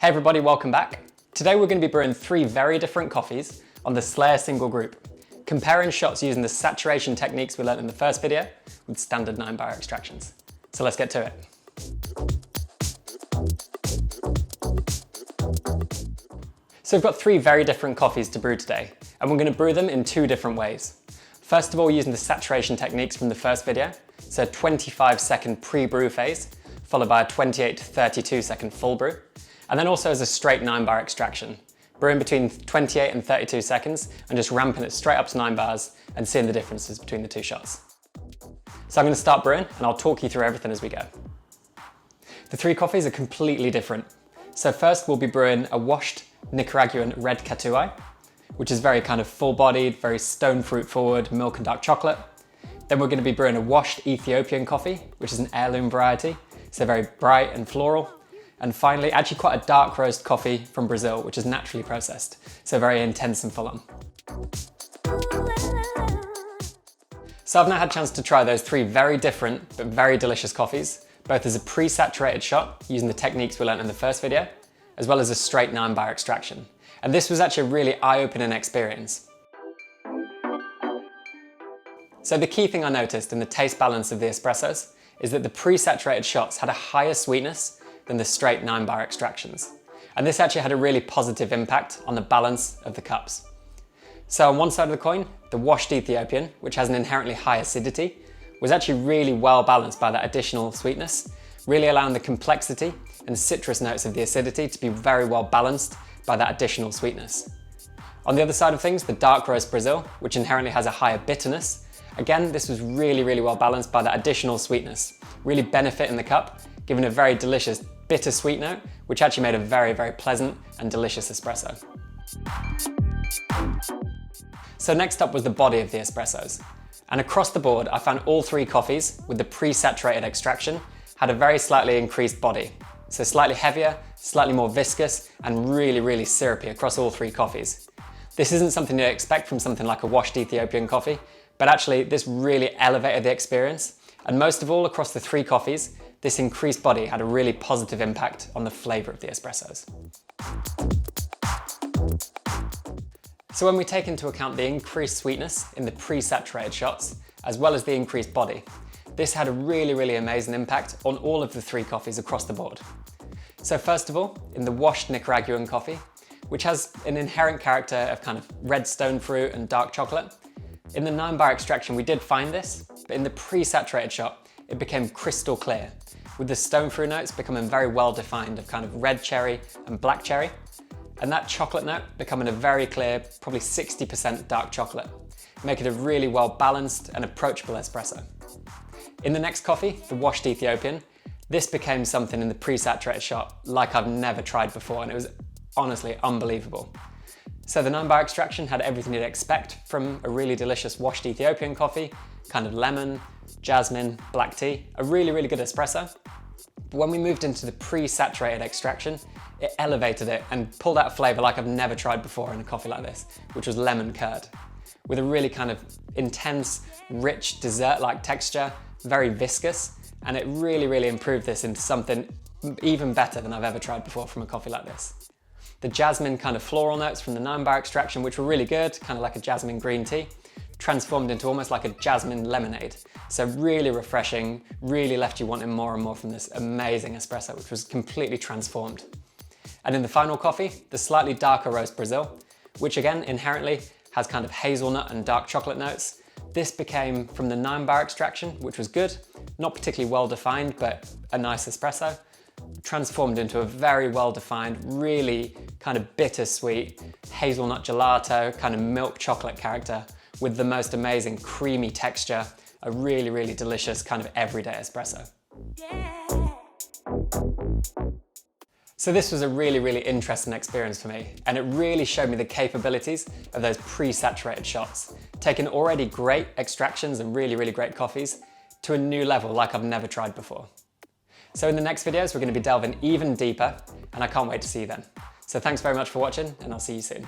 Hey everybody, welcome back. Today we're going to be brewing 3 very different coffees on the Slayer single group, comparing shots using the saturation techniques we learned in the first video with standard 9-bar extractions. So let's get to it. So we've got 3 very different coffees to brew today, and we're going to brew them in 2 different ways. First of all, using the saturation techniques from the first video, so a 25-second pre-brew phase, followed by a 28 to 32-second full brew, and then also as a straight 9-bar extraction, brewing between 28 and 32 seconds and just ramping it straight up to 9 bars and seeing the differences between the 2 shots. So I'm going to start brewing and I'll talk you through everything as we go. The 3 coffees are completely different. So first we'll be brewing a washed Nicaraguan red Catuai, which is very kind of full-bodied, very stone fruit forward, milk and dark chocolate. Then we're going to be brewing a washed Ethiopian coffee, which is an heirloom variety, so very bright and floral. And finally, actually quite a dark roast coffee from Brazil, which is naturally processed, so very intense and full on. So I've now had a chance to try those 3 very different but very delicious coffees, both as a pre-saturated shot using the techniques we learned in the first video, as well as a straight 9-bar extraction. And this was actually a really eye-opening experience. So the key thing I noticed in the taste balance of the espressos is that the pre-saturated shots had a higher sweetness than the straight 9-bar extractions. And this actually had a really positive impact on the balance of the cups. So on one side of the coin, the washed Ethiopian, which has an inherently high acidity, was actually really well balanced by that additional sweetness, really allowing the complexity and citrus notes of the acidity to be very well balanced by that additional sweetness. On the other side of things, the dark roast Brazil, which inherently has a higher bitterness, again, this was really well balanced by that additional sweetness, really benefiting the cup, giving a very delicious bitter-sweet note, which actually made a very pleasant and delicious espresso. So next up was the body of the espressos. And across the board, I found all 3 coffees with the pre-saturated extraction had a very slightly increased body. So slightly heavier, slightly more viscous, and really syrupy across all 3 coffees. This isn't something you'd expect from something like a washed Ethiopian coffee, but actually this really elevated the experience. And most of all, across the 3 coffees, this increased body had a really positive impact on the flavour of the espressos. So when we take into account the increased sweetness in the pre-saturated shots, as well as the increased body, this had a really amazing impact on all of the 3 coffees across the board. So first of all, in the washed Nicaraguan coffee, which has an inherent character of kind of red stone fruit and dark chocolate, in the 9-bar extraction we did find this, but in the pre-saturated shot, it became crystal clear, with the stone fruit notes becoming very well defined of kind of red cherry and black cherry, and that chocolate note becoming a very clear, probably 60% dark chocolate, making it a really well balanced and approachable espresso. In the next coffee, the washed Ethiopian, this became something in the pre-saturated shot like I've never tried before, and it was honestly unbelievable. So the 9-bar extraction had everything you'd expect from a really delicious washed Ethiopian coffee, kind of lemon, jasmine, black tea, a really good espresso. But when we moved into the pre-saturated extraction, it elevated it and pulled out a flavour like I've never tried before in a coffee like this, which was lemon curd, with a really kind of intense, rich, dessert-like texture, very viscous, and it really improved this into something even better than I've ever tried before from a coffee like this. The jasmine kind of floral notes from the 9-bar extraction, which were really good, kind of like a jasmine green tea, transformed into almost like a jasmine lemonade. So really refreshing, really left you wanting more and more from this amazing espresso, which was completely transformed. And in the final coffee, the slightly darker roast Brazil, which again inherently has kind of hazelnut and dark chocolate notes. This became from the 9-bar extraction, which was good, not particularly well defined, but a nice espresso, transformed into a very well defined, really kind of bittersweet hazelnut gelato, kind of milk chocolate character with the most amazing creamy texture, a really delicious kind of everyday espresso. So this was a really interesting experience for me, and it really showed me the capabilities of those pre-saturated shots, taking already great extractions and really great coffees to a new level like I've never tried before. So in the next videos, we're going to be delving even deeper, and I can't wait to see you then. So thanks very much for watching, and I'll see you soon.